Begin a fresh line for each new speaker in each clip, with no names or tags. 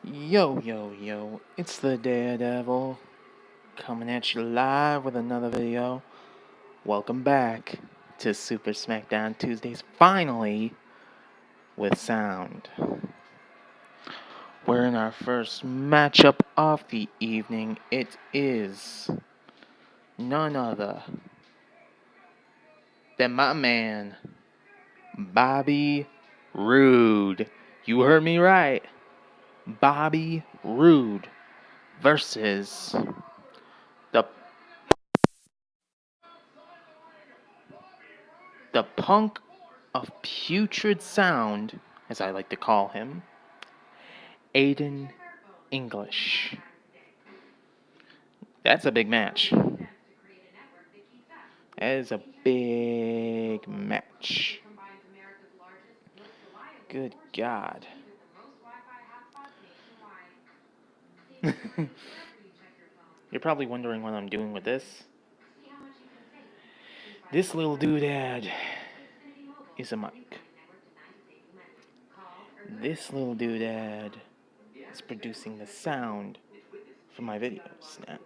Yo, yo, yo, it's the Daredevil coming at you live with another video. Welcome back to Super Smackdown Tuesdays, finally with sound. We're in our first matchup of the evening. It is none other than my man, Bobby Roode. You heard me right. Bobby Roode versus the punk of putrid sound, as I like to call him, Aiden English. That's a big match. That is a big match. Good God. You're probably wondering what I'm doing with this. This little doodad is a mic. This little doodad is producing the sound for my videos now.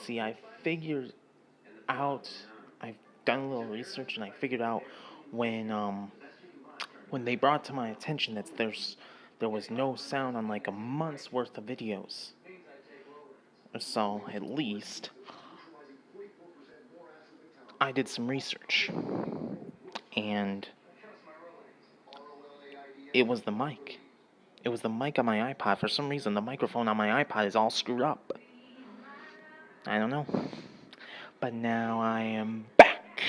See, I've done a little research and I figured out when they brought to my attention that there was no sound on like a month's worth of videos. Or so, at least. I did some research. And it was the mic. It was the mic on my iPod. For some reason, the microphone on my iPod is all screwed up. I don't know. But now I am back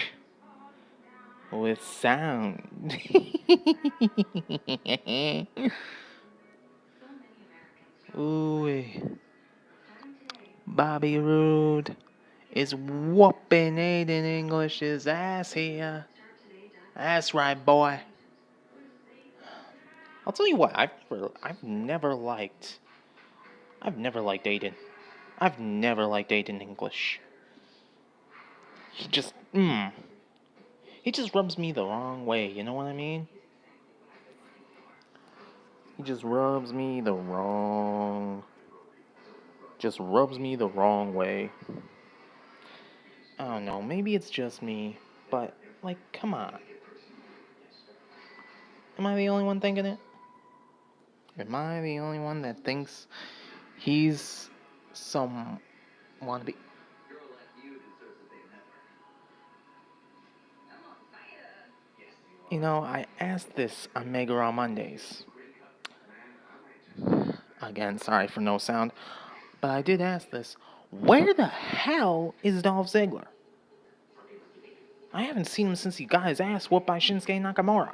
with sound. Ooh. Bobby Roode is whooping Aiden English's ass here. That's right, boy. I'll tell you what, I've never liked Aiden. I've never liked Aiden English. He just rubs me the wrong way, you know what I mean? He just rubs me the wrong way. I don't know, maybe it's just me, but like, come on. Am I the only one thinking it? Am I the only one that thinks he's some wannabe? You know, I asked this on Mega Raw Mondays. Again, sorry for no sound. But I did ask this. Where the hell is Dolph Ziggler? I haven't seen him since he got his ass whooped by Shinsuke Nakamura.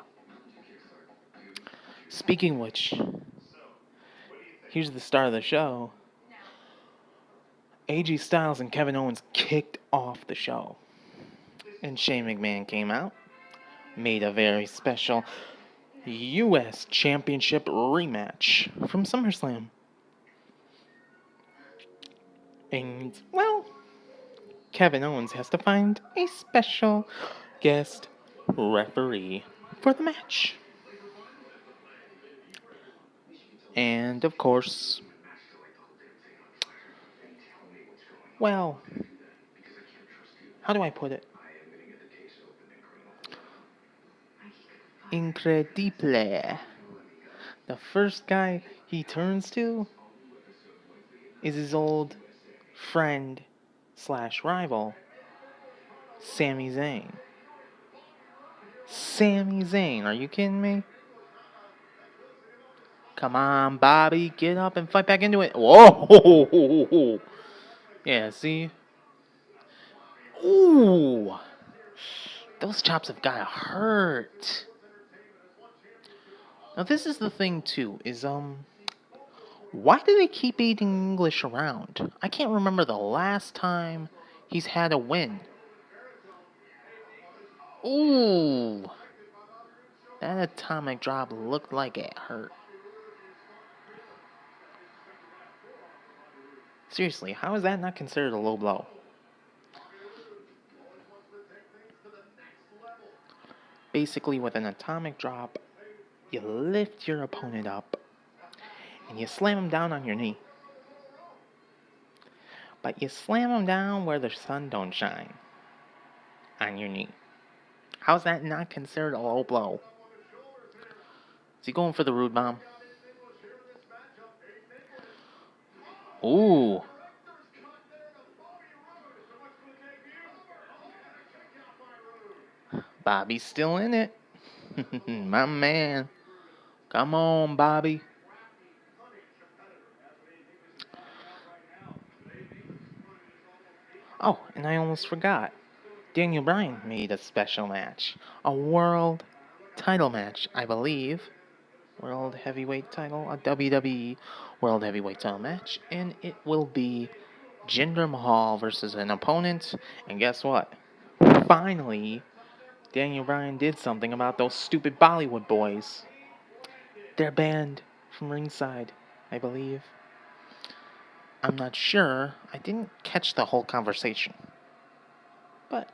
Speaking of which, here's the start of the show. AJ Styles and Kevin Owens kicked off the show. And Shane McMahon came out, made a very special U.S. Championship rematch from SummerSlam. And, well, Kevin Owens has to find a special guest referee for the match. And, of course, well, how do I put it? Incredible. The first guy he turns to is his old friend / rival, Sami Zayn. Sami Zayn, are you kidding me? Come on, Bobby, get up and fight back into it. Whoa! Yeah, see? Ooh! Those chops have gotta hurt. Now, this is the thing, too, is, why do they keep Aiden English around? I can't remember the last time he's had a win. Ooh! That atomic drop looked like it hurt. Seriously, how is that not considered a low blow? Basically, with an atomic drop, you lift your opponent up and you slam them down on your knee. But you slam them down where the sun don't shine. On your knee. How's that not considered a low blow? Is he going for the ROODE bomb? Ooh. Bobby's still in it. My man. Come on, Bobby. Oh, and I almost forgot. Daniel Bryan made a special match. A world title match, I believe. World heavyweight title, a WWE World Heavyweight title match. And it will be Jinder Mahal versus an opponent. And guess what? Finally, Daniel Bryan did something about those stupid Bollywood boys. They're banned from ringside, I believe. I'm not sure. I didn't catch the whole conversation. But,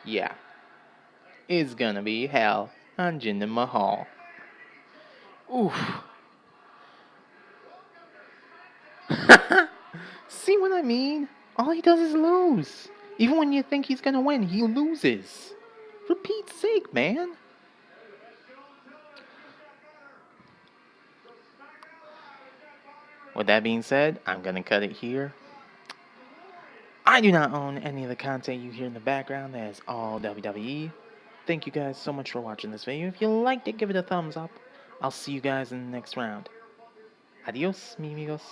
yeah. It's gonna be hell on Jinder Mahal. Oof. See what I mean? All he does is lose. Even when you think he's gonna win, he loses. For Pete's sake, man. With that being said, I'm gonna cut it here. I do not own any of the content you hear in the background. That is all WWE. Thank you guys so much for watching this video. If you liked it, give it a thumbs up. I'll see you guys in the next round. Adios, mi amigos.